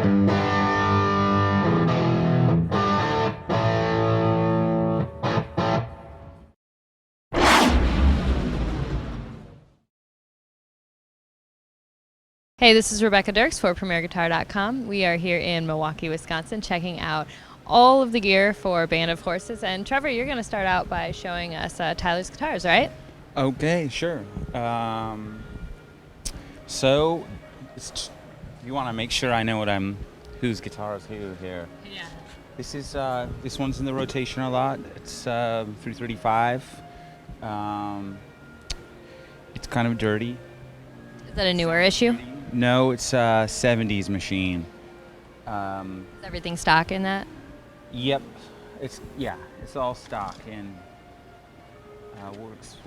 Hey, this is Rebecca Dirks for PremierGuitar.com. We are here in Milwaukee, Wisconsin, checking out all of the gear for Band of Horses. And Trevor, you're going to start out by showing us Tyler's guitars, right? Okay, sure. So, you want to make sure I know whose guitar is who here. Yeah. This one's in the rotation a lot. It's 335. It's kind of dirty. Is that a newer issue? No, it's a 70s machine. Is everything stock in that? Yep. It's all stock and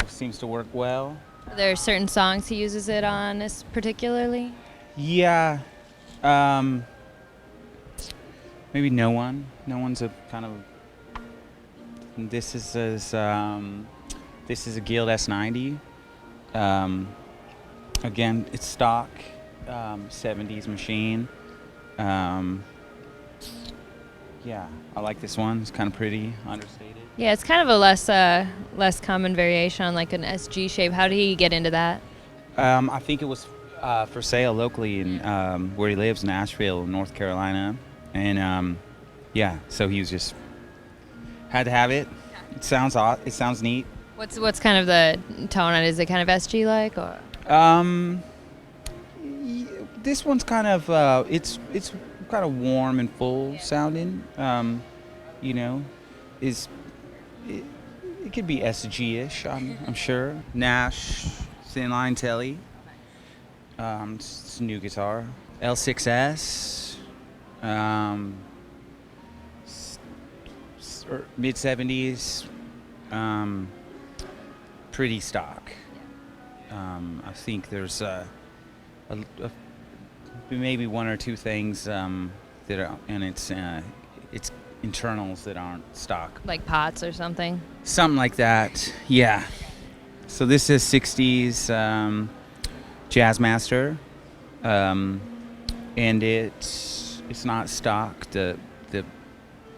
seems to work well. Are there certain songs he uses it on particularly? Yeah. Maybe No One. No One's a kind of. This is a Guild S90. Again, it's stock. 70s machine. Yeah, I like this one. It's kind of pretty, understated. Yeah, it's kind of a less common variation on like an SG shape. How did he get into that? I think it was for sale locally in where he lives, Nashville, North Carolina, and so he was just had to have it. It sounds odd. It sounds neat. What's kind of the tone on it? Is it kind of SG like or? This one's kind of it's kind of warm and full sounding. It could be SG-ish. I'm sure. Nash thin line Telly. It's a new guitar. L6S. Mid 70s. Pretty stock. I think there's maybe one or two things that are, and it's internals that aren't stock. Like pots or something? Something like that, yeah. So this is 60s Jazzmaster, and it's not stock.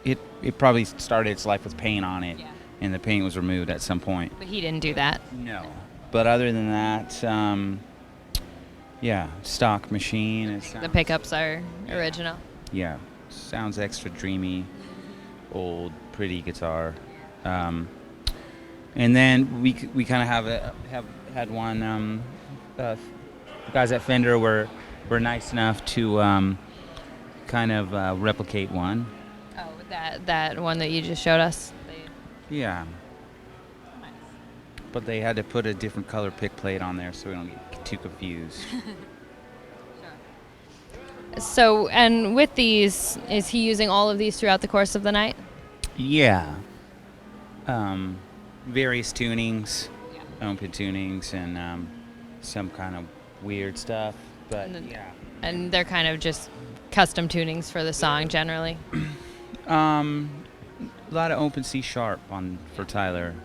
It probably started its life with paint on it, and the paint was removed at some point. But he didn't do that? No. But other than that, stock machine. The pickups are original. Yeah, sounds extra dreamy, old, pretty guitar. And then we kind of have had one. The guys at Fender were nice enough to kind of replicate one. Oh, that one that you just showed us. Yeah. But they had to put a different color pick plate on there so we don't get too confused. So, and with these, is he using all of these throughout the course of the night? Yeah. Various tunings, open tunings, and some kind of weird stuff. But And they're kind of just custom tunings for the song generally? A lot of open C sharp for Tyler.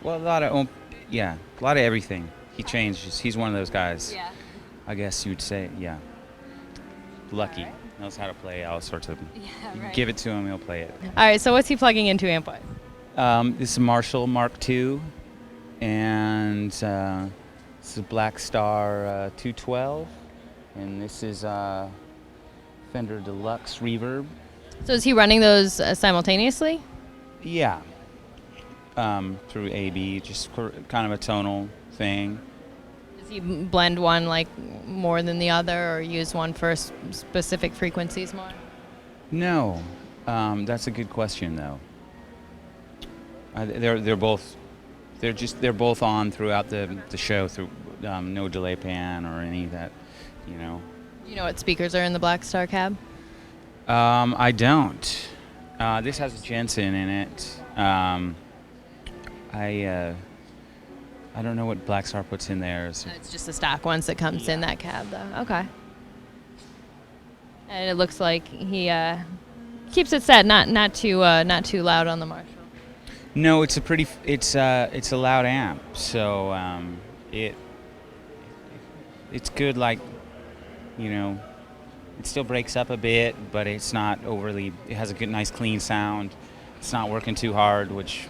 Well, a lot of everything. He changes. He's one of those guys. Yeah. I guess you'd say, yeah. Lucky. Right. Knows how to play all sorts of. Yeah, right. Give it to him, he'll play it. All right. So what's he plugging into amp-wise? This is a Marshall Mark II, and this is a Black Star 212, and this is Fender Deluxe Reverb. So is he running those simultaneously? Yeah. Through AB, just kind of a tonal thing. Does he blend one like more than the other, or use one for specific frequencies more? No, that's a good question though. They're both on throughout the show through no delay pan or any of that, you know. You know what speakers are in the Black Star cab? I don't. This has a Jensen in it. I don't know what Black Star puts in there. It's just the stock ones that comes in that cab, though. Okay. And it looks like he keeps it set, not too loud on the Marshall. No, it's a loud amp, so it's good, like, you know, It still breaks up a bit, but it's not overly. It has a good, nice, clean sound. It's not working too hard, which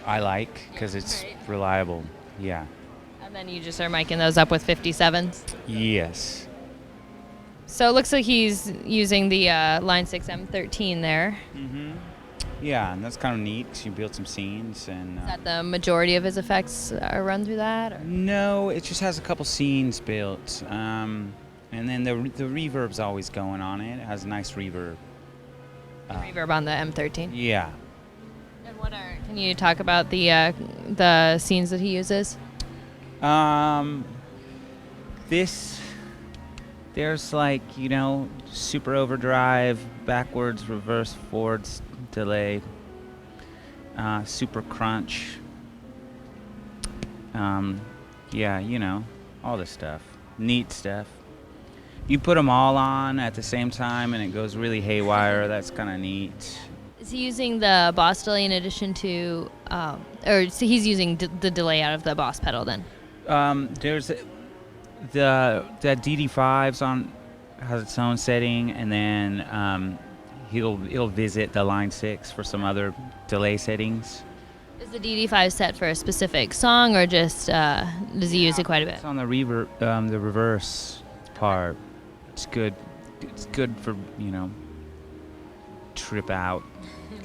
I like because it's Right. reliable. Yeah. And then you just are miking those up with 57s. Yes. So it looks like he's using the Line 6 M13 there. Mm-hmm. Yeah, and that's kind of neat. You built some scenes, and Is that the majority of his effects are run through that? Or? no, it just has a couple scenes built, and then the reverb's always going on it. It has a nice reverb. Reverb on the M13. Yeah. And can you talk about the scenes that he uses? There's like, super overdrive, backwards, reverse, forwards, delay, super crunch. Yeah, all this stuff. Neat stuff. You put them all on at the same time and it goes really haywire. That's kind of neat. Is he using the Boss delay in addition to, so he's using the delay out of the Boss pedal then? There's the DD5's has its own setting, and then he'll visit the Line 6 for some other delay settings. Is the DD5 set for a specific song, or just does he use it quite a bit? It's on the reverb, the reverse part. It's good. It's good for trip out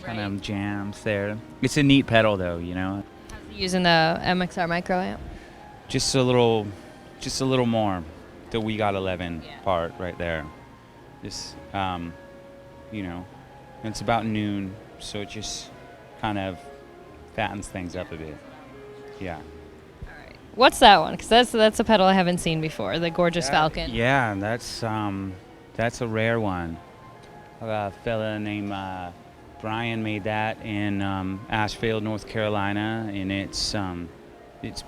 kind of jams there. It's a neat pedal though, How's he using the MXR micro amp? Just a little more. The We Got 11 part right there. Just it's about noon, so it just kind of fattens things up a bit. Yeah. All right. What's that one? Because that's a pedal I haven't seen before. The Gorgeous Falcon. Yeah, that's a rare one. A fella named Brian made that in Asheville, North Carolina, and it's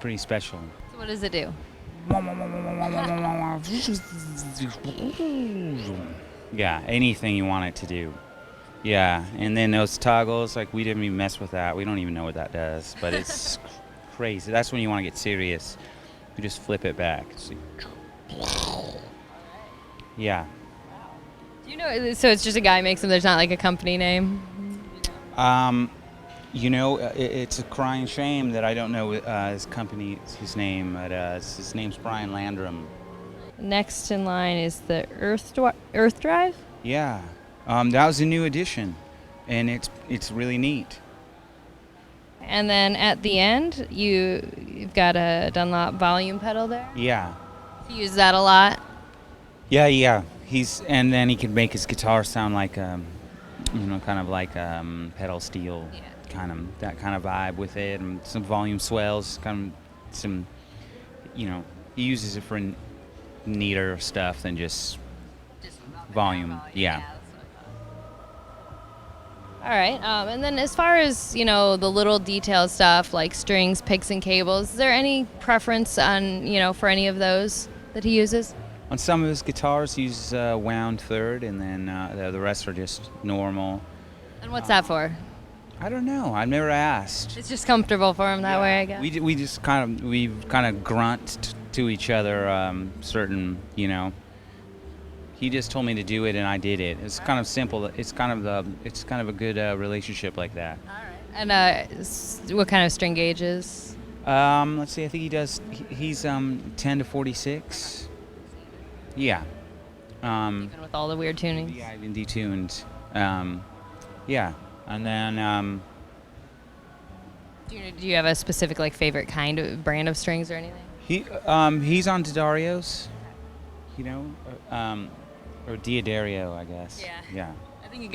pretty special. So what does it do? Yeah, anything you want it to do. Yeah, and then those toggles, like we didn't even mess with that. We don't even know what that does, but it's crazy. That's when you want to get serious. You just flip it back. Yeah. Do you know? So it's just a guy makes them. There's not like a company name. It's a crying shame that I don't know his name. But his name's Brian Landrum. Next in line is the Earth Drive. Yeah, that was a new addition, and it's really neat. And then at the end, you've got a Dunlop volume pedal there. Yeah. You use that a lot. Yeah. And then he can make his guitar sound like kind of like pedal steel. Yeah. That kind of vibe with it, and some volume swells, kind of some, he uses it for neater stuff than just volume. Yeah. All right, and then as far as the little detailed stuff like strings, picks, and cables, is there any preference on for any of those that he uses? On some of his guitars, he uses wound third, and then the rest are just normal. And what's that for? I don't know. I've never asked. It's just comfortable for him that way, I guess. We just kind of grunt to each other. He just told me to do it, and I did it. It's kind of simple. It's kind of a good relationship like that. All right. And what kind of string gauges? Let's see. I think he's 10 to 46. Yeah. Even with all the weird tunings. Yeah, even detuned. Yeah. And then, do you have a specific favorite kind of brand of strings or anything? He's on D'Addario's, or D'Addario, I guess. Yeah. Yeah. I think it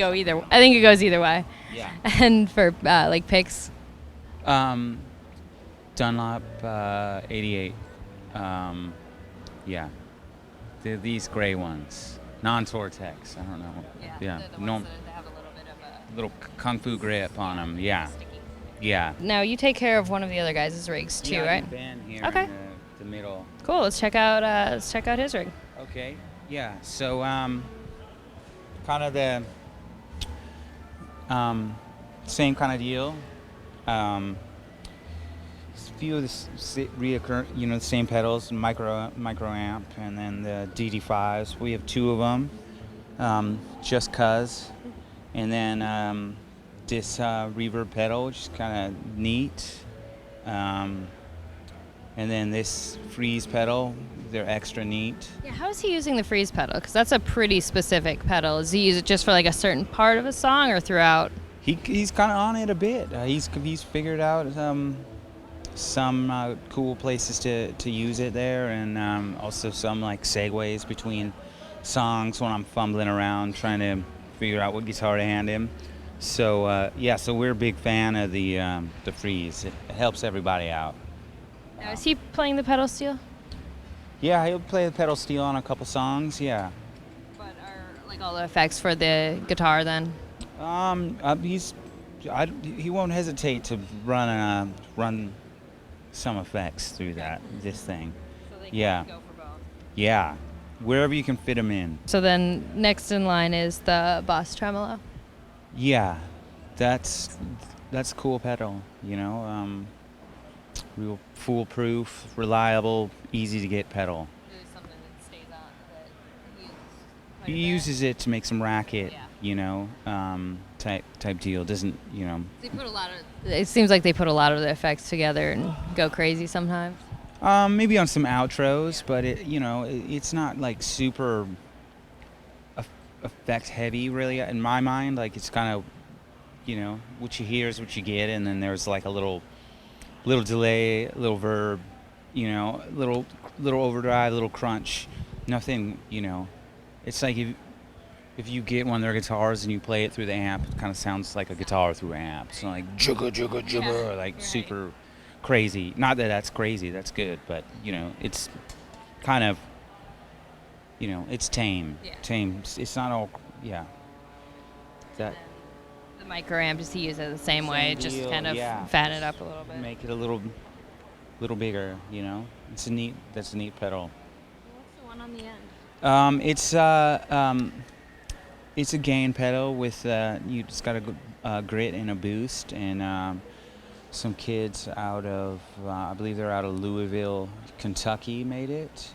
goes either way. Yeah. And for picks. Dunlop 88. Yeah. They're these gray ones, non-Tortex. I don't know. Yeah. The ones that have a little bit of a little kung fu grip on them. Yeah. Yeah. Now you take care of one of the other guys' rigs too, right? Ben here Okay. in the middle. Cool. Let's check out his rig. Okay. Yeah. So kind of the same kind of deal. Few of the same pedals, micro amp, and then the DD5s. We have two of them. just 'cause. And then this reverb pedal, which is kind of neat. And then this freeze pedal, they're extra neat. Yeah, how is he using the freeze pedal? Because that's a pretty specific pedal. Does he use it just for like a certain part of a song or throughout? He's kind of on it a bit. He's figured out some cool places to use it there, and also some like segues between songs when I'm fumbling around trying to figure out what guitar to hand him. So so we're a big fan of the freeze. It helps everybody out. Now, is he playing the pedal steel? Yeah, he'll play the pedal steel on a couple songs. Yeah. But are like all the effects for the guitar then? He won't hesitate to run some effects through this thing. So they Yeah. go for both. Yeah, wherever you can fit them in. So then next in line is the Boss Tremolo. Yeah, that's a cool pedal. Real foolproof, reliable, easy to get pedal. Is it something that stays on that he uses? He uses it to make some racket. Yeah. Type deal. Doesn't They put a lot of. It seems like they put a lot of the effects together and go crazy sometimes. Maybe on some outros, but it's not like super effect heavy really in my mind. Like it's kind of what you hear is what you get, and then there's like a little delay, a little verb, little overdrive, little crunch. Nothing, It's like if you get one of their guitars and you play it through the amp, it kind of sounds like a guitar through an amp. So like jugga jugga jugga, like right. Super crazy. Not that that's crazy, that's good, but it's kind of it's tame. Yeah. Tame. It's not all that The micro amp, does he use it the same way? deal, Just kind of fatten it up a little bit. make it a little bigger, That's a neat pedal. What's the one on the end? It's a gain pedal with you just got a grit and a boost, and some kids out of I believe they're out of Louisville, Kentucky made it.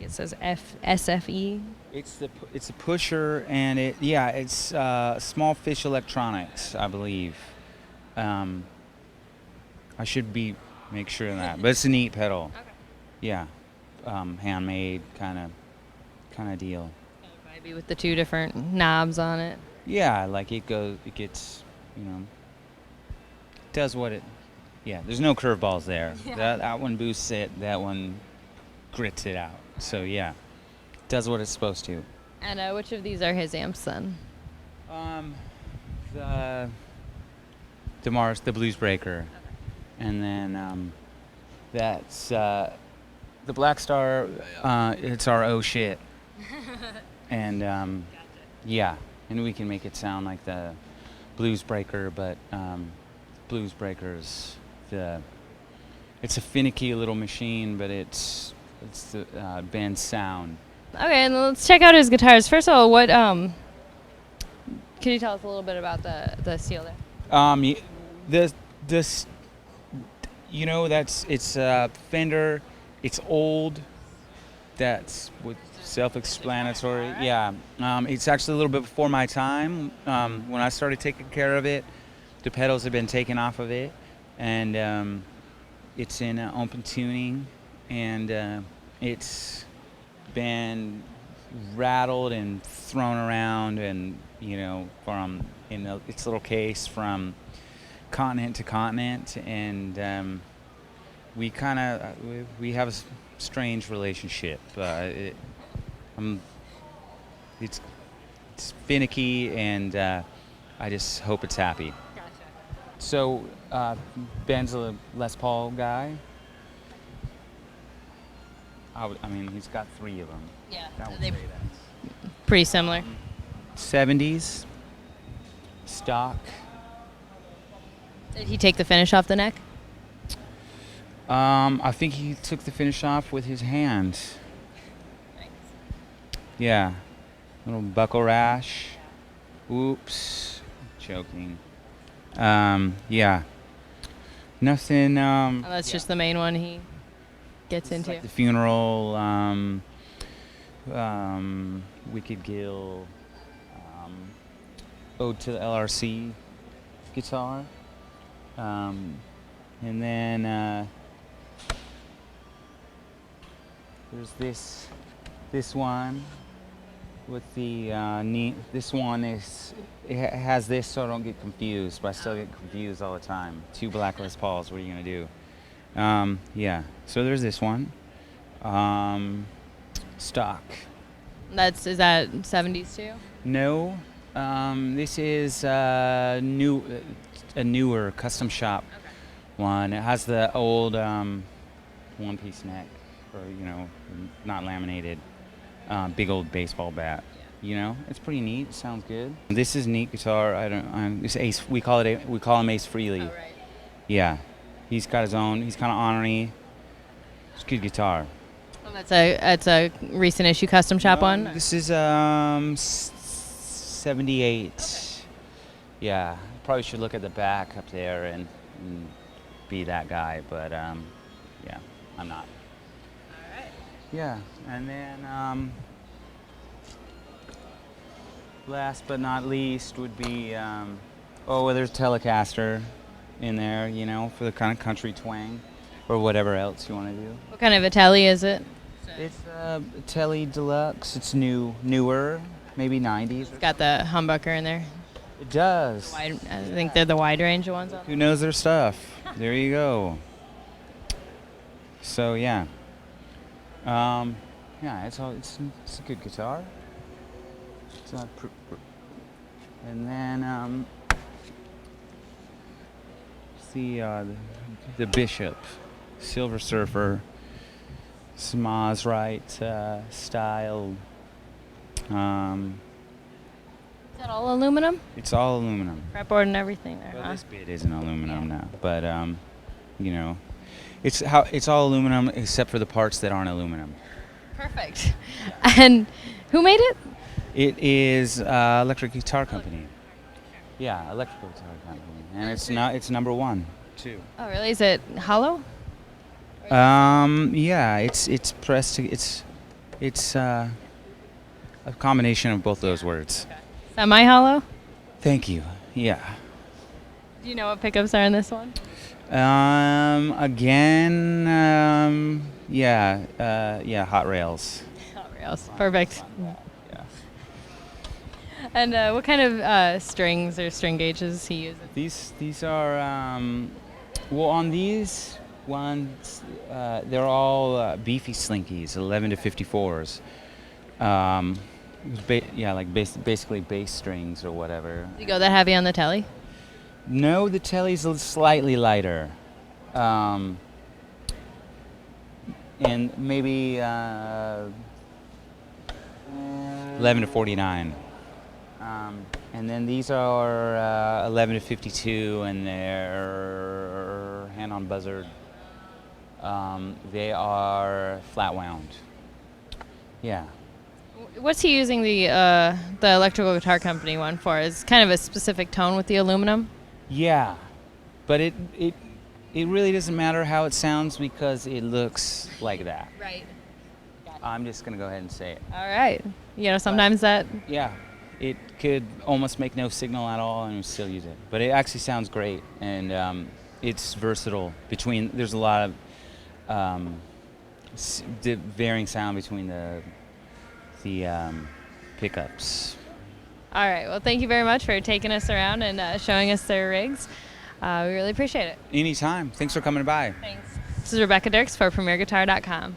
It says SFE. It's a pusher, and it's Small Fish Electronics, I believe. I should make sure of that, but it's a neat pedal. Okay. Yeah, handmade kind of deal. Maybe with the two different knobs on it. Yeah, like it gets, does what it. Yeah, there's no curveballs there. Yeah. That one boosts it. That one grits it out. So yeah, does what it's supposed to. And which of these are his amps then? The Blues Breaker, and then that's the Black Star. It's our oh shit, and yeah, and we can make it sound like the Blues Breaker, but Blues Breaker's it's a finicky little machine, but it's the band's sound. Okay, and let's check out his guitars. First of all, what can you tell us a little bit about the steel there? This it's Fender. It's old. That's self-explanatory. Yeah. It's actually a little bit before my time. When I started taking care of it, the pedals have been taken off of it, and it's in open tuning, and it's been rattled and thrown around, and from its little case from continent to continent, and we have a strange relationship. It's finicky, and I just hope it's happy. Gotcha. So Ben's a Les Paul guy. He's got 3 of them. Yeah. That would They say that. pretty similar. 70s stock. Did he take the finish off the neck? I think he took the finish off with his hand. Nice. Yeah. Little buckle rash. Oops. Choking. Yeah. Nothing. That's just the main one he gets into. Like the funeral. Wicked Gill, Ode to the LRC guitar, and then there's this one with the this one has this, so I don't get confused, but I still get confused all the time. 2 black Les Pauls. What are you gonna do? Yeah. So there's this one. Stock. Is that 70s too? No. This is a newer custom shop one. It has the old one-piece neck, or not laminated. Big old baseball bat. It's pretty neat. It sounds good. This is neat guitar. It's Ace. We call him Ace Frehley. Oh, right. Yeah, he's got his own. He's kind of ornery. It's a good guitar. Well, that's a recent issue custom shop one. This is 78. Okay. Yeah, probably should look at the back up there and be that guy, but yeah, I'm not. All right. Yeah, and then last but not least would be there's Telecaster in there, for the kind of country twang or whatever else you want to do. What kind of a telly is it? It's a Tele Deluxe. It's newer, maybe 90s. It's got the humbucker in there. It does. I think they're the wide range ones. Who knows their stuff? There you go. So yeah, it's a good guitar. It's not and then the Bishop, Silver Surfer, Smaz Right style. Is that all aluminum? It's all aluminum. Fretboard and everything there, Well, huh? this bit isn't aluminum now, but it's all aluminum except for the parts that aren't aluminum. Perfect. And who made it? It is Electric Guitar Company. Yeah, Electrical Guitar Company, and it's number 1 too. Oh, really? Is it hollow? Yeah, it's pressed. It's a combination of both those words. Okay. Semi-hollow? Thank you. Yeah. Do you know what pickups are in this one? Yeah, Hot Rails. Hot rails. Perfect. Yeah. And what kind of strings or string gauges he uses? These are on these ones they're all beefy slinkies, 11 to 54s. Basically bass strings or whatever. Do you go that heavy on the telly? No, the telly's slightly lighter. And maybe 11 to 49. And then these are 11 to 52, and they're hand-on buzzard. They are flat wound. Yeah. What's he using the Electrical Guitar Company one for? Is kind of a specific tone with the aluminum? Yeah, but it really doesn't matter how it sounds because it looks like that. Right. I'm just gonna go ahead and say it. All right. Sometimes that. Yeah, it could almost make no signal at all and still use it. But it actually sounds great, and it's versatile. There's a lot of varying sound between the pickups. All right. Well, thank you very much for taking us around and showing us their rigs. We really appreciate it. Anytime. Thanks for coming by. Thanks. This is Rebecca Dirks for PremierGuitar.com.